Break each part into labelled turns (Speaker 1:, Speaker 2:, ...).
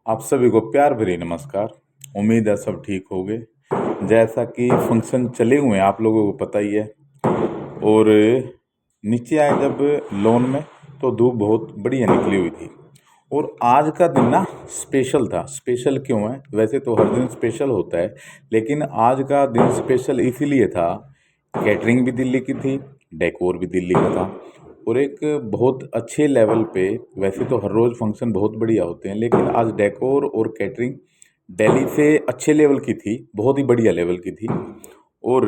Speaker 1: आप सभी को प्यार भरी नमस्कार। उम्मीद है सब ठीक होंगे। जैसा कि फंक्शन चले हुए हैं आप लोगों को पता ही है। और नीचे आए जब लॉन में तो धूप बहुत बढ़िया निकली हुई थी। और आज का दिन ना स्पेशल था। स्पेशल क्यों है? वैसे तो हर दिन स्पेशल होता है, लेकिन आज का दिन स्पेशल इसीलिए था। कैटरिंग भी दिल्ली की थी, डेकोर भी दिल्ली का था, और एक बहुत अच्छे लेवल पे। वैसे तो हर रोज़ फंक्शन बहुत बढ़िया होते हैं, लेकिन आज डेकोर और कैटरिंग दिल्ली से अच्छे लेवल की थी, बहुत ही बढ़िया लेवल की थी। और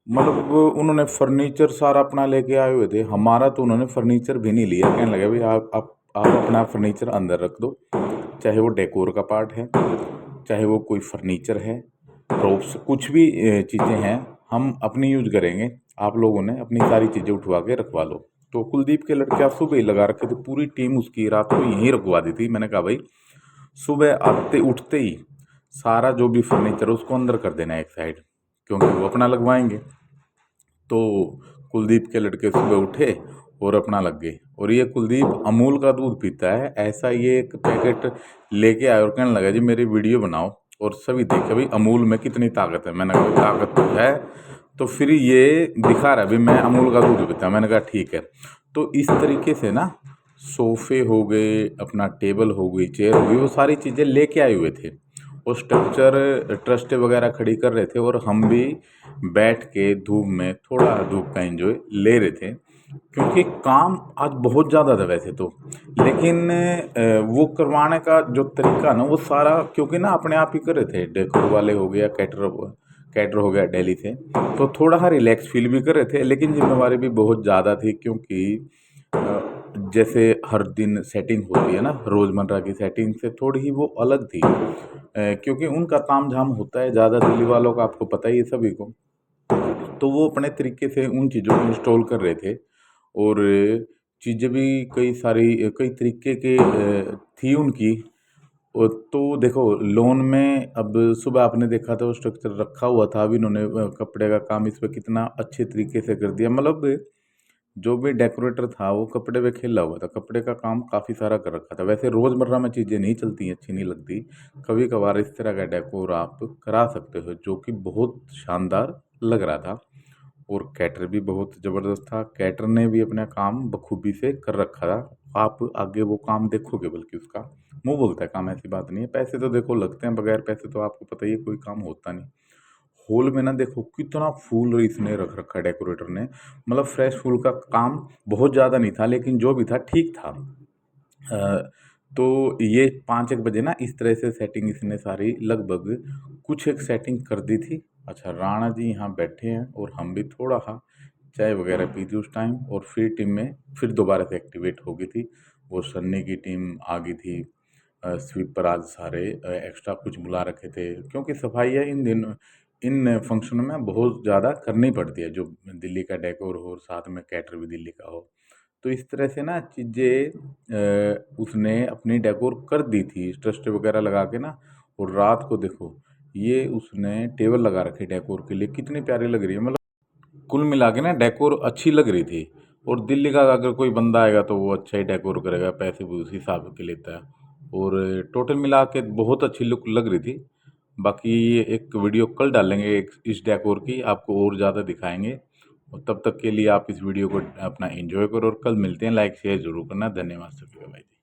Speaker 1: मतलब उन्होंने फर्नीचर सारा अपना लेके आए हुए थे। हमारा तो उन्होंने फर्नीचर भी नहीं लिया। कहने लगे भाई आप अपना फर्नीचर अंदर रख दो, चाहे वो डेकोर का पार्ट है, चाहे वो कोई फर्नीचर है, प्रॉप्स कुछ भी चीज़ें हैं, हम अपनी यूज करेंगे। आप लोगों ने अपनी सारी चीज़ें उठवा के रखवा लो। तो कुलदीप के लड़के आज सुबह ही लगा रखे थे, पूरी टीम उसकी रात को यहीं रखवा दी थी। मैंने कहा भाई सुबह आते उठते ही सारा जो भी फर्नीचर है उसको अंदर कर देना एक साइड, क्योंकि वो अपना लगवाएंगे। तो कुलदीप के लड़के सुबह उठे और अपना लग गए। और ये कुलदीप अमूल का दूध पीता है, ऐसा ये एक पैकेट लेके आया और कहने लगा जी मेरी वीडियो बनाओ और सभी देखे भाई अमूल में कितनी ताकत है। मैंने कहा ताकत तो है। तो फिर ये दिखा रहा है भाई मैं अमूल का दूध पीता। मैंने कहा ठीक है। तो इस तरीके से ना सोफे हो गए, अपना टेबल हो गई, चेयर हो गई, वो सारी चीज़ें लेके आए हुए थे। वो स्ट्रक्चर ट्रस्टे वगैरह खड़ी कर रहे थे और हम भी बैठ के धूप में थोड़ा धूप का एंजॉय ले रहे थे, क्योंकि काम आज बहुत ज़्यादा था वैसे तो। लेकिन वो करवाने का जो तरीका ना वो सारा, क्योंकि ना अपने आप ही कर रहे थे। डेकोर वाले हो गया, कैटर हो गया दिल्ली से, तो थोड़ा सा रिलैक्स फील भी कर रहे थे। लेकिन जिम्मेवारी भी बहुत ज़्यादा थी, क्योंकि जैसे हर दिन सेटिंग होती है ना, रोज़मर्रा की सेटिंग से थोड़ी ही वो अलग थी। क्योंकि उनका ताम झाम होता है ज़्यादा, दिल्ली वालों का आपको पता ही है सभी को। तो वो अपने तरीके से उन चीज़ों को इंस्टॉल कर रहे थे। और चीज़ें भी कई सारी कई तरीके की थी उनकी। तो देखो लोन में अब सुबह आपने देखा था वो स्ट्रक्चर रखा हुआ था। अभी इन्होंने कपड़े का काम इस पे कितना अच्छे तरीके से कर दिया। मतलब जो भी डेकोरेटर था वो कपड़े पे खेला हुआ था, कपड़े का काम काफ़ी सारा कर रखा था। वैसे रोज़मर्रा में चीज़ें नहीं चलती, अच्छी नहीं लगती। कभी कभार इस तरह का डेकोर आप करा सकते हो, जो कि बहुत शानदार लग रहा था। और कैटर भी बहुत ज़बरदस्त था। कैटर ने भी अपना काम बखूबी से कर रखा था। आप आगे वो काम देखोगे, बल्कि उसका मुंह बोलता है काम, ऐसी बात नहीं है। पैसे तो देखो लगते हैं, बगैर पैसे तो आपको पता ही है कोई काम होता नहीं। हॉल में ना देखो कितना फूल इसने रख रखा है डेकोरेटर ने। मतलब फ्रेश फूल का काम बहुत ज़्यादा नहीं था, लेकिन जो भी था ठीक था। तो ये 5 एक बजे ना इस तरह से सेटिंग इसने सारी लगभग कुछ एक सेटिंग कर दी थी। अच्छा, राणा जी यहाँ बैठे हैं और हम भी थोड़ा सा चाय वगैरह पी थी उस टाइम, और फिर टीम में फिर दोबारा से एक्टिवेट हो गई थी। वो सन्नी की टीम आ गई थी। स्वीपर आज सारे एक्स्ट्रा कुछ बुला रखे थे, क्योंकि सफाइयाँ इन फंक्शनों में बहुत ज़्यादा करनी पड़ती है। जो दिल्ली का डेकोर हो और साथ में कैटर भी दिल्ली का हो, तो इस तरह से ना चीज़ें उसने अपनी डेकोर कर दी थी ट्रस्ट वगैरह लगा के ना। और रात को देखो ये उसने टेबल लगा रखी डेकोर के लिए, कितनी प्यारी लग रही है। मतलब कुल मिला के ना डेकोर अच्छी लग रही थी। और दिल्ली का अगर कोई बंदा आएगा तो वो अच्छा ही डेकोर करेगा, पैसे भी उसी हिसाब के लेता है। और टोटल मिला के बहुत अच्छी लुक लग रही थी। बाकी ये एक वीडियो कल डालेंगे एक इस डेकोर की, आपको और ज़्यादा दिखाएंगे। और तब तक के लिए आप इस वीडियो को अपना एंजॉय करो, और कल मिलते हैं। लाइक शेयर जरूर करना। धन्यवाद सभी का भाई।